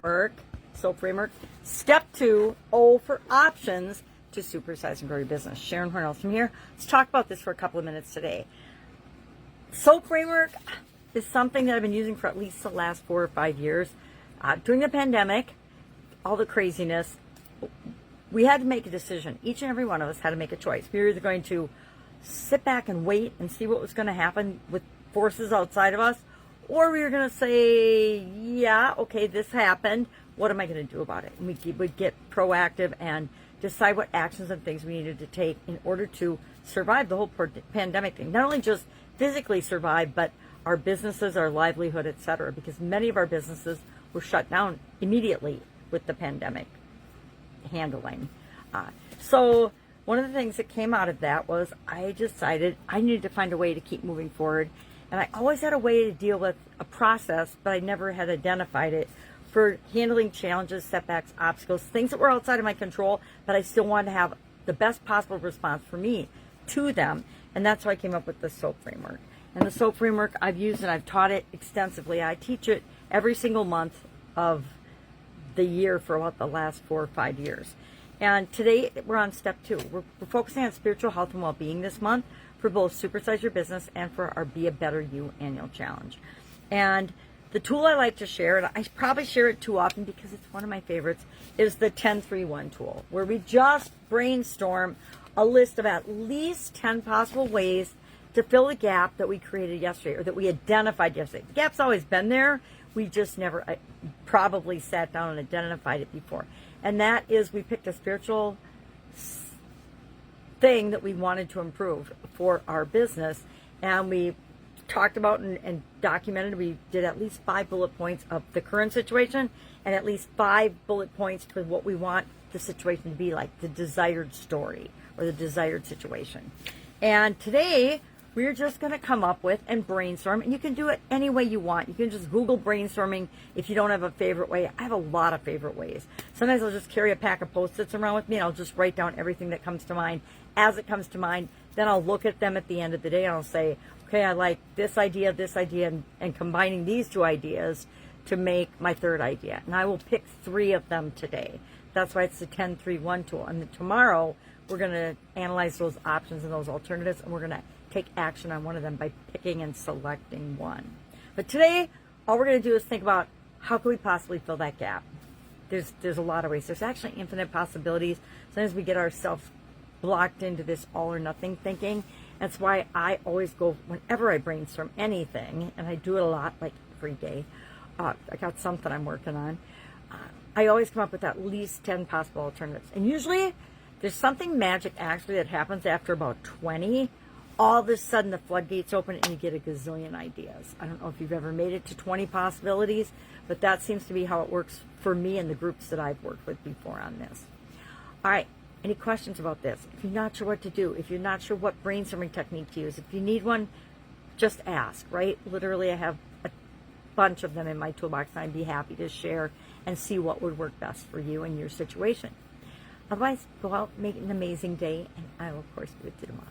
SOAP framework. Step 2, O for options to supersize and grow your business. Sharon Horne-Ellstrom here. Let's talk about this for a couple of minutes today. SOAP framework is something that I've been using for at least the last 4 or 5 years. During the pandemic, all the craziness, we had to make a decision. Each and every one of us had to make a choice. We were either going to sit back and wait and see what was going to happen with forces outside of us, or we were going to say, yeah, okay, this happened. What am I going to do about it? And we would get proactive and decide what actions and things we needed to take in order to survive the whole pandemic thing. Not only just physically survive, but our businesses, our livelihood, etc. Because many of our businesses were shut down immediately with the pandemic handling. So one of the things that came out of that was I decided I needed to find a way to keep moving forward. And I always had a way to deal with a process, but I never had identified it for handling challenges, setbacks, obstacles, things that were outside of my control, but I still wanted to have the best possible response for me to them. And that's why I came up with the SOAP framework. And the SOAP framework I've used and I've taught it extensively. I teach it every single month of the year for about the last 4 or 5 years. And today we're on step 2. We're focusing on spiritual health and well-being this month for both Supersize Your Business and for our Be a Better You annual challenge. And the tool I like to share, and I probably share it too often because it's one of my favorites, is the 10-3-1 tool, where we just brainstorm a list of at least 10 possible ways to fill the gap that we created yesterday or that we identified yesterday. The gap's always been there. We just never probably sat down and identified it before. And that is, we picked a spiritual thing that we wanted to improve for our business, and we talked about and documented. We did at least 5 bullet points of the current situation and at least 5 bullet points for what we want the situation to be like, the desired story or the desired situation. And today we're just going to come up with and brainstorm, and you can do it any way you want. You can just Google brainstorming if you don't have a favorite way. I have a lot of favorite ways. Sometimes I'll just carry a pack of Post-its around with me, and I'll just write down everything that comes to mind as it comes to mind. Then I'll look at them at the end of the day, and I'll say, okay, I like this idea, and combining these 2 ideas to make my 3rd idea. And I will pick 3 of them today. That's why it's the 10-3-1 tool. And then tomorrow, we're going to analyze those options and those alternatives, and we're going to take action on one of them by picking and selecting one. But today, all we're going to do is think about how can we possibly fill that gap. There's a lot of ways. There's actually infinite possibilities. Sometimes we get ourselves blocked into this all or nothing thinking. That's why I always go, whenever I brainstorm anything, and I do it a lot, like every day, I got something I'm working on, I always come up with at least 10 possible alternatives. And usually, there's something magic actually that happens after about 20. All of a sudden, the floodgates open and you get a gazillion ideas. I don't know if you've ever made it to 20 possibilities, but that seems to be how it works for me and the groups that I've worked with before on this. All right. Any questions about this? If you're not sure what to do, if you're not sure what brainstorming technique to use, if you need one, just ask, right? Literally, I have a bunch of them in my toolbox, and I'd be happy to share and see what would work best for you and your situation. Otherwise, go out, make it an amazing day, and I will, of course, be with you tomorrow.